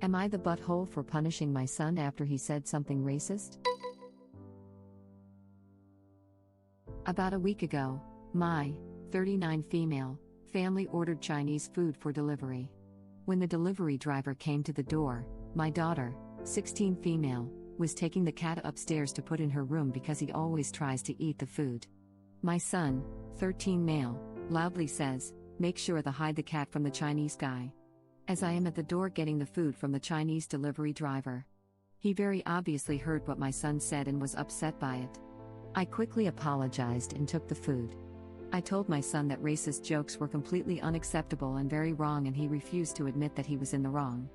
Am I the butthole for punishing my son after he said something racist? About a week ago, my 39 female family ordered Chinese food for delivery. When the delivery driver came to the door, my daughter, 16 female, was taking the cat upstairs to put in her room because he always tries to eat the food. My son, 13 male, loudly says, "Make sure to hide the cat from the Chinese guy." As I am at the door getting the food from the Chinese delivery driver. He very obviously heard what my son said and was upset by it. I quickly apologized and took the food. I told my son that racist jokes were completely unacceptable and very wrong, and he refused to admit that he was in the wrong.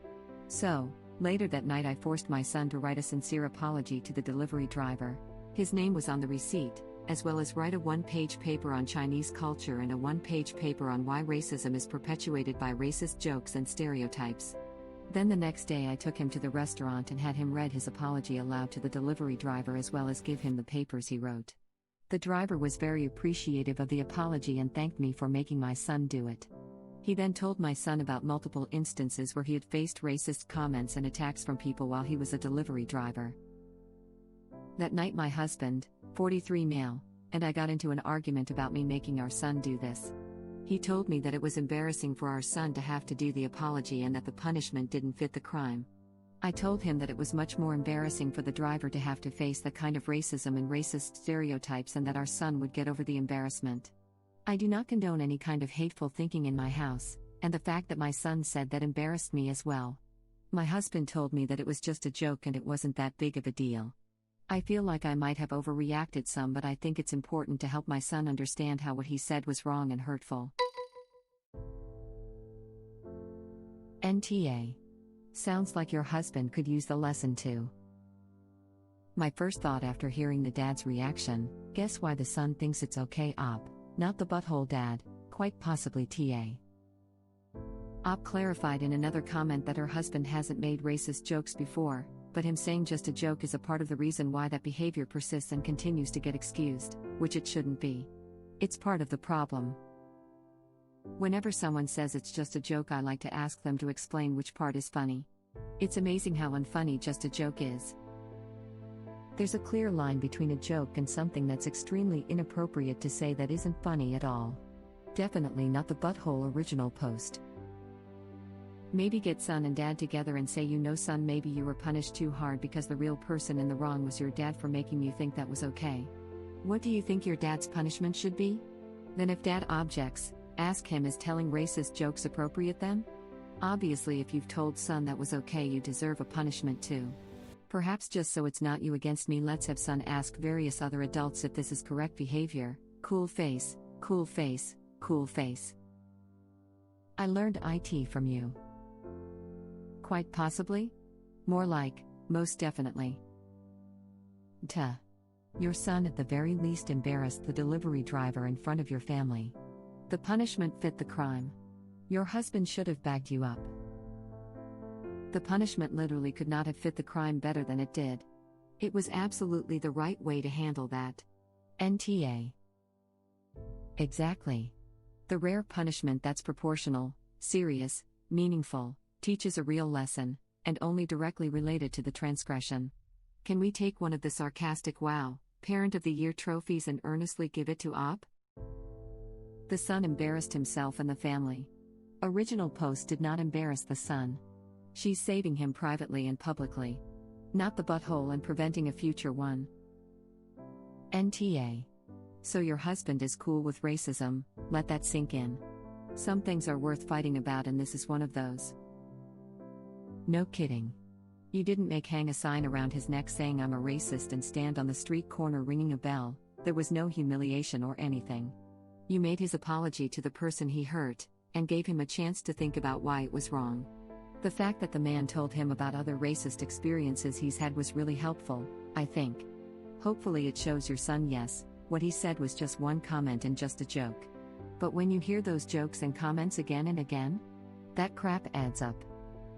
So, later that night I forced my son to write a sincere apology to the delivery driver. His name was on the receipt, as well as write a one-page paper on Chinese culture and a one-page paper on why racism is perpetuated by racist jokes and stereotypes. Then the next day I took him to the restaurant and had him read his apology aloud to the delivery driver as well as give him the papers he wrote. The driver was very appreciative of the apology and thanked me for making my son do it. He then told my son about multiple instances where he had faced racist comments and attacks from people while he was a delivery driver. That night my husband, 43 male, and I got into an argument about me making our son do this. He told me that it was embarrassing for our son to have to do the apology and that the punishment didn't fit the crime. I told him that it was much more embarrassing for the driver to have to face the kind of racism and racist stereotypes and that our son would get over the embarrassment. I do not condone any kind of hateful thinking in my house, and the fact that my son said that embarrassed me as well. My husband told me that it was just a joke and it wasn't that big of a deal. I feel like I might have overreacted some, but I think it's important to help my son understand how what he said was wrong and hurtful. NTA. Sounds like your husband could use the lesson too. My first thought after hearing the dad's reaction, guess why the son thinks it's okay, Op, not the butthole dad, quite possibly TA. Op clarified in another comment that her husband hasn't made racist jokes before, but him saying just a joke is a part of the reason why that behavior persists and continues to get excused, which it shouldn't be. It's part of the problem. Whenever someone says it's just a joke, I like to ask them to explain which part is funny. It's amazing how unfunny just a joke is. There's a clear line between a joke and something that's extremely inappropriate to say that isn't funny at all. Definitely not the butthole original post. Maybe get son and dad together and say, son, maybe you were punished too hard because the real person in the wrong was your dad for making you think that was okay. What do you think your dad's punishment should be? Then if dad objects, ask him, is telling racist jokes appropriate then? Obviously if you've told son that was okay, you deserve a punishment too. Perhaps just so it's not you against me, let's have son ask various other adults if this is correct behavior. Cool face, cool face, cool face. I learned IT from you. Quite possibly? More like, most definitely. Tuh. Your son at the very least embarrassed the delivery driver in front of your family. The punishment fit the crime. Your husband should have backed you up. The punishment literally could not have fit the crime better than it did. It was absolutely the right way to handle that. NTA. Exactly. The rare punishment that's proportional, serious, meaningful, teaches a real lesson, and only directly related to the transgression. Can we take one of the sarcastic wow, Parent of the Year trophies and earnestly give it to Op? The son embarrassed himself and the family. Original post did not embarrass the son. She's saving him privately and publicly. Not the butthole and preventing a future one. NTA. So your husband is cool with racism, let that sink in. Some things are worth fighting about and this is one of those. No kidding. You didn't make hang a sign around his neck saying I'm a racist and stand on the street corner ringing a bell. There was no humiliation or anything. You made his apology to the person he hurt, and gave him a chance to think about why it was wrong. The fact that the man told him about other racist experiences he's had was really helpful, I think. Hopefully it shows your son yes, what he said was just one comment and just a joke. But when you hear those jokes and comments again and again, that crap adds up.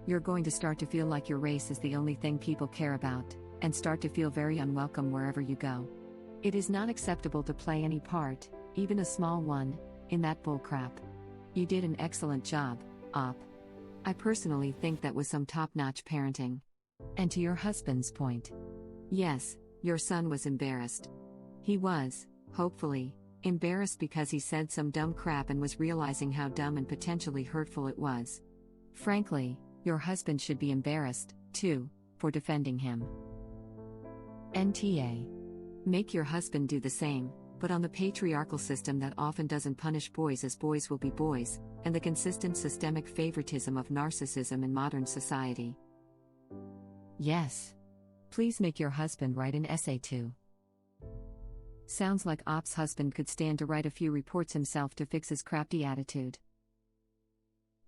You're going to start to feel like your race is the only thing people care about, and start to feel very unwelcome wherever you go. It is not acceptable to play any part, even a small one, in that bullcrap. You did an excellent job, Op. I personally think that was some top-notch parenting. And to your husband's point. Yes, your son was embarrassed. He was, hopefully, embarrassed because he said some dumb crap and was realizing how dumb and potentially hurtful it was. Frankly, your husband should be embarrassed, too, for defending him. NTA. Make your husband do the same, but on the patriarchal system that often doesn't punish boys as boys will be boys, and the consistent systemic favoritism of narcissism in modern society. Yes. Please make your husband write an essay too. Sounds like Op's husband could stand to write a few reports himself to fix his crafty attitude.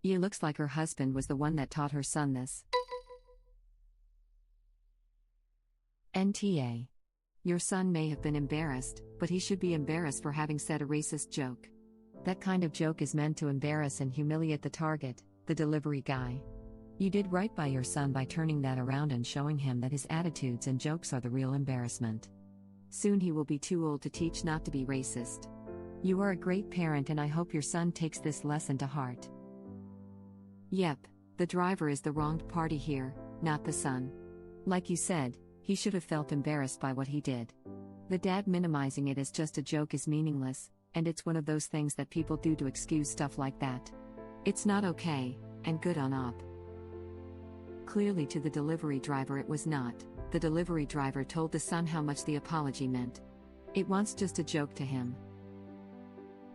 It looks like her husband was the one that taught her son this. NTA. Your son may have been embarrassed, but he should be embarrassed for having said a racist joke. That kind of joke is meant to embarrass and humiliate the target, the delivery guy. You did right by your son by turning that around and showing him that his attitudes and jokes are the real embarrassment. Soon he will be too old to teach not to be racist. You are a great parent and I hope your son takes this lesson to heart. Yep, the driver is the wronged party here, not the son. Like you said, he should have felt embarrassed by what he did. The dad minimizing it as just a joke is meaningless, and it's one of those things that people do to excuse stuff like that. It's not okay, and good on Op. Clearly to the delivery driver it was not. The delivery driver told the son how much the apology meant. It wants just a joke to him.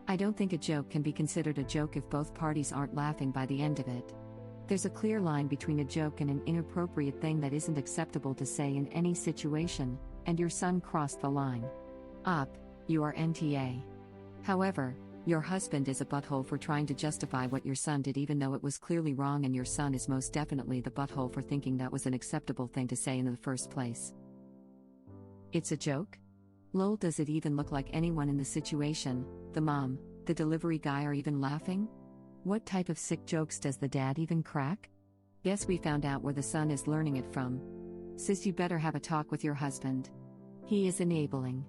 I don't think a joke can be considered a joke if both parties aren't laughing by the end of it. There's a clear line between a joke and an inappropriate thing that isn't acceptable to say in any situation, and your son crossed the line. Op, you are NTA. However, your husband is a butthole for trying to justify what your son did even though it was clearly wrong, and your son is most definitely the butthole for thinking that was an acceptable thing to say in the first place. It's a joke? Lol, does it even look like anyone in the situation, the mom, the delivery guy are even laughing? What type of sick jokes does the dad even crack? Guess we found out where the son is learning it from. Sis, you better have a talk with your husband. He is enabling.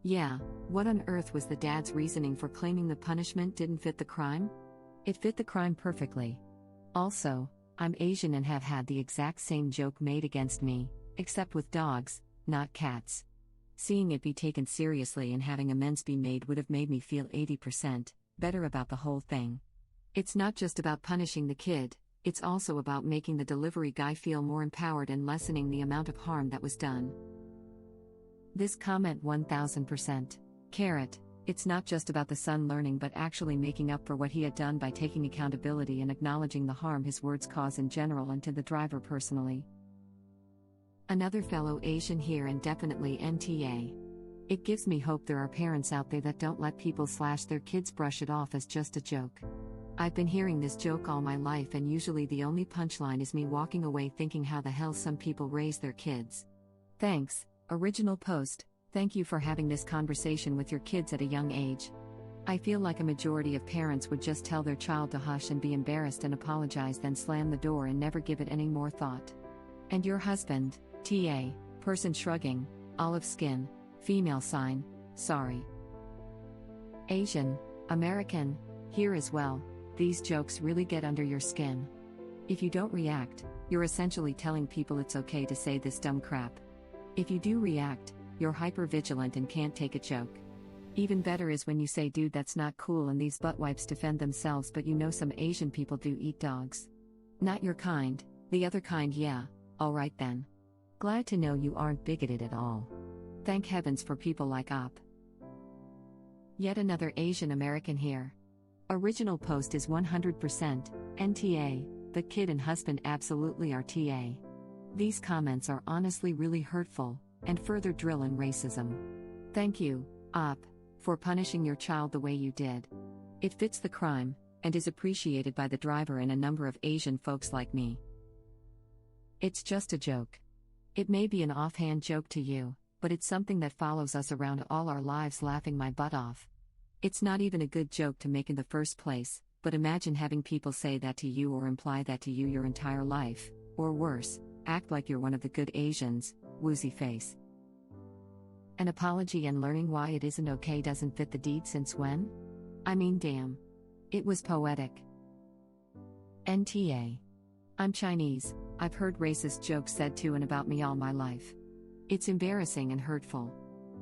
Yeah, what on earth was the dad's reasoning for claiming the punishment didn't fit the crime? It fit the crime perfectly. Also, I'm Asian and have had the exact same joke made against me, except with dogs, not cats. Seeing it be taken seriously and having amends be made would have made me feel 80% better about the whole thing. It's not just about punishing the kid, it's also about making the delivery guy feel more empowered and lessening the amount of harm that was done. This comment 1000%. Carrot, it's not just about the son learning but actually making up for what he had done by taking accountability and acknowledging the harm his words cause in general and to the driver personally. Another fellow Asian here and definitely NTA. It gives me hope there are parents out there that don't let people slash their kids brush it off as just a joke. I've been hearing this joke all my life and usually the only punchline is me walking away thinking how the hell some people raise their kids. Thanks, original post, thank you for having this conversation with your kids at a young age. I feel like a majority of parents would just tell their child to hush and be embarrassed and apologize, then slam the door and never give it any more thought. And your husband, TA, person shrugging, olive skin, female sign, sorry. Asian, American, here as well, these jokes really get under your skin. If you don't react, you're essentially telling people it's okay to say this dumb crap. If you do react, you're hyper-vigilant and can't take a joke. Even better is when you say dude that's not cool and these butt wipes defend themselves, but you know some Asian people do eat dogs. Not your kind, the other kind, yeah, alright then. Glad to know you aren't bigoted at all. Thank heavens for people like Op. Yet another Asian American here. Original post is 100% NTA, but kid and husband absolutely are TA. These comments are honestly really hurtful, and further drill in racism. Thank you, Op, for punishing your child the way you did. It fits the crime, and is appreciated by the driver and a number of Asian folks like me. It's just a joke. It may be an offhand joke to you, but it's something that follows us around all our lives, laughing my butt off. It's not even a good joke to make in the first place, but imagine having people say that to you or imply that to you your entire life, or worse, act like you're one of the good Asians, woozy face. An apology and learning why it isn't okay doesn't fit the deed since when? I mean damn. It was poetic. NTA. I'm Chinese. I've heard racist jokes said to and about me all my life. It's embarrassing and hurtful.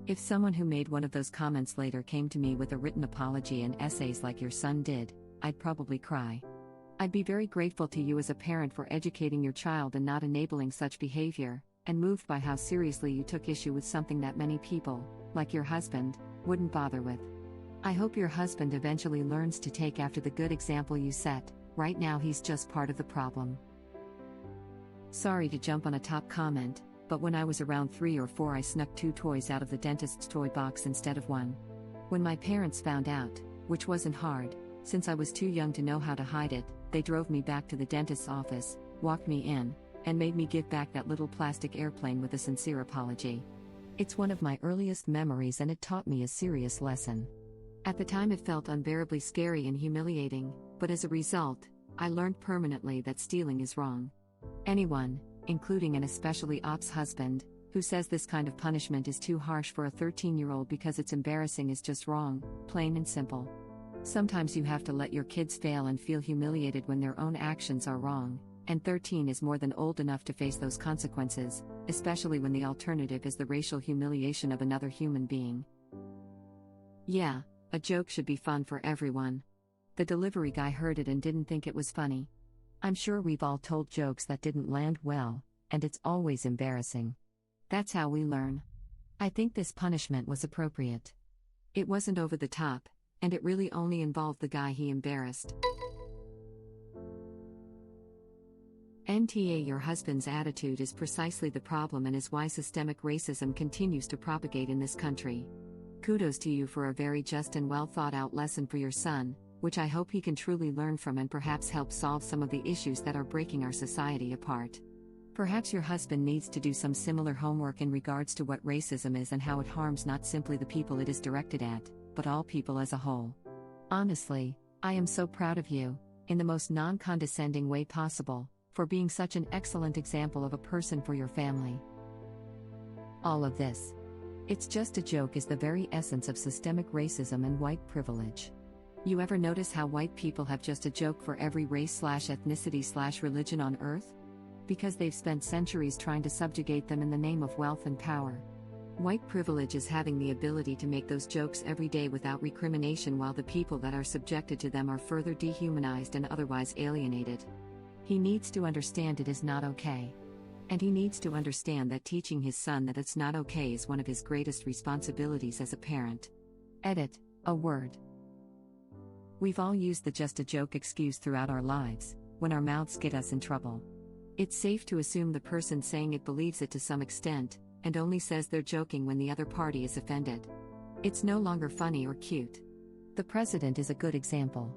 If someone who made one of those comments later came to me with a written apology and essays like your son did, I'd probably cry. I'd be very grateful to you as a parent for educating your child and not enabling such behavior, and moved by how seriously you took issue with something that many people, like your husband, wouldn't bother with. I hope your husband eventually learns to take after the good example you set. Right now he's just part of the problem. Sorry to jump on a top comment, but when I was around 3 or 4 I snuck 2 toys out of the dentist's toy box instead of 1. When my parents found out, which wasn't hard, since I was too young to know how to hide it, they drove me back to the dentist's office, walked me in, and made me give back that little plastic airplane with a sincere apology. It's one of my earliest memories and it taught me a serious lesson. At the time it felt unbearably scary and humiliating, but as a result, I learned permanently that stealing is wrong. Anyone, including and especially Op's husband, who says this kind of punishment is too harsh for a 13-year-old because it's embarrassing is just wrong, plain and simple. Sometimes you have to let your kids fail and feel humiliated when their own actions are wrong, and 13 is more than old enough to face those consequences, especially when the alternative is the racial humiliation of another human being. Yeah, a joke should be fun for everyone. The delivery guy heard it and didn't think it was funny. I'm sure we've all told jokes that didn't land well, and it's always embarrassing. That's how we learn. I think this punishment was appropriate. It wasn't over the top, and it really only involved the guy he embarrassed. NTA. Your husband's attitude is precisely the problem and is why systemic racism continues to propagate in this country. Kudos to you for a very just and well thought out lesson for your son, which I hope he can truly learn from and perhaps help solve some of the issues that are breaking our society apart. Perhaps your husband needs to do some similar homework in regards to what racism is and how it harms not simply the people it is directed at, but all people as a whole. Honestly, I am so proud of you, in the most non-condescending way possible, for being such an excellent example of a person for your family. All of this. It's just a joke is the very essence of systemic racism and white privilege. You ever notice how white people have just a joke for every race/ethnicity/religion on earth? Because they've spent centuries trying to subjugate them in the name of wealth and power. White privilege is having the ability to make those jokes every day without recrimination while the people that are subjected to them are further dehumanized and otherwise alienated. He needs to understand it is not okay. And he needs to understand that teaching his son that it's not okay is one of his greatest responsibilities as a parent. Edit, a word. We've all used the just a joke excuse throughout our lives, when our mouths get us in trouble. It's safe to assume the person saying it believes it to some extent, and only says they're joking when the other party is offended. It's no longer funny or cute. The president is a good example.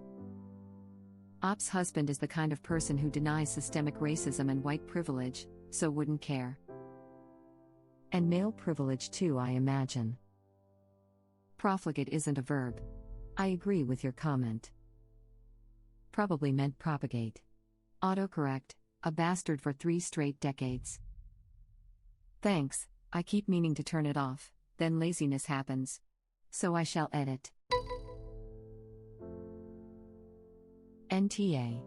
Op's husband is the kind of person who denies systemic racism and white privilege, so wouldn't care. And male privilege too, I imagine. Profligate isn't a verb. I agree with your comment. Probably meant propagate. Autocorrect, a bastard for 3 straight decades. Thanks, I keep meaning to turn it off, then laziness happens. So I shall edit. NTA.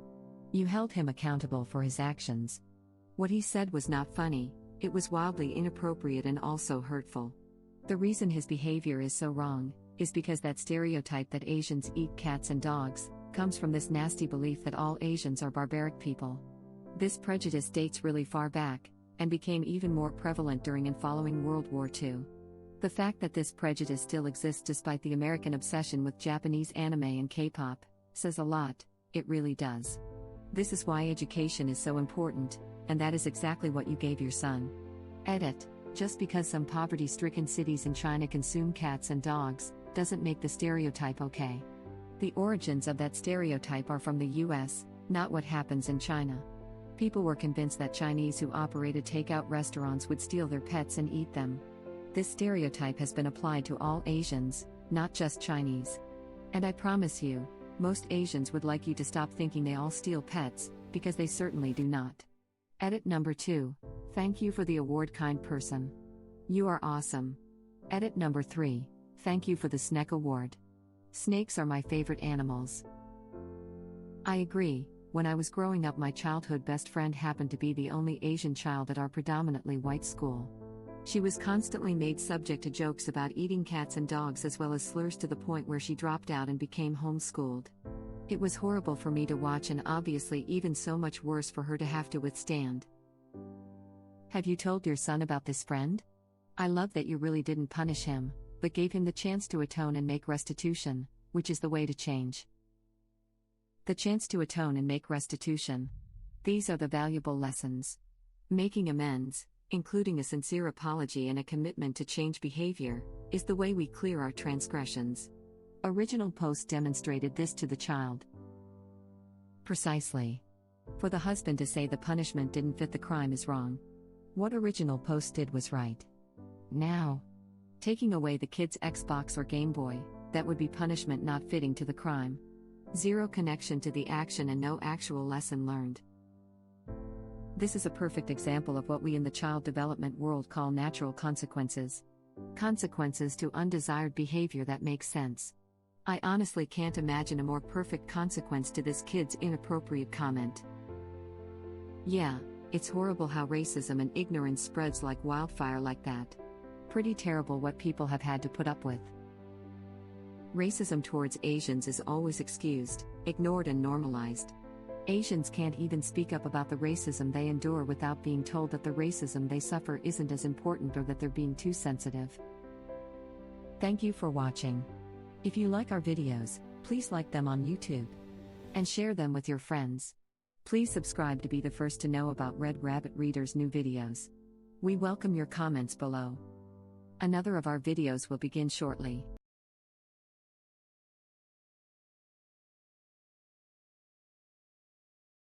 You held him accountable for his actions. What he said was not funny, it was wildly inappropriate and also hurtful. The reason his behavior is so wrong is because that stereotype that Asians eat cats and dogs comes from this nasty belief that all Asians are barbaric people. This prejudice dates really far back, and became even more prevalent during and following World War II. The fact that this prejudice still exists despite the American obsession with Japanese anime and K-pop says a lot, it really does. This is why education is so important, and that is exactly what you gave your son. Edit, just because some poverty-stricken cities in China consume cats and dogs, doesn't make the stereotype okay. The origins of that stereotype are from the US, not what happens in China. People were convinced that Chinese who operated takeout restaurants would steal their pets and eat them. This stereotype has been applied to all Asians, not just Chinese. And I promise you, most Asians would like you to stop thinking they all steal pets, because they certainly do not. Edit number 2. Thank you for the award, kind person. You are awesome. Edit number 3. Thank you for the Snake Award. Snakes are my favorite animals. I agree, when I was growing up, my childhood best friend happened to be the only Asian child at our predominantly white school. She was constantly made subject to jokes about eating cats and dogs as well as slurs to the point where she dropped out and became homeschooled. It was horrible for me to watch and obviously even so much worse for her to have to withstand. Have you told your son about this friend? I love that you really didn't punish him, but gave him the chance to atone and make restitution, which is the way to change. The chance to atone and make restitution. These are the valuable lessons. Making amends, including a sincere apology and a commitment to change behavior, is the way we clear our transgressions. Original post demonstrated this to the child. Precisely. For the husband to say the punishment didn't fit the crime is wrong. What original post did was right. Now, taking away the kid's Xbox or Game Boy, that would be punishment not fitting to the crime. Zero connection to the action and no actual lesson learned. This is a perfect example of what we in the child development world call natural consequences. Consequences to undesired behavior that makes sense. I honestly can't imagine a more perfect consequence to this kid's inappropriate comment. Yeah, it's horrible how racism and ignorance spreads like wildfire like that. Pretty terrible what people have had to put up with. Racism towards Asians is always excused, ignored and normalized. Asians can't even speak up about the racism they endure without being told that the racism they suffer isn't as important or that they're being too sensitive. Thank you for watching. If you like our videos, please like them on YouTube and share them with your friends. Please subscribe to be the first to know about Red Rabbit Reader's new videos. We welcome your comments below. Another of our videos will begin shortly.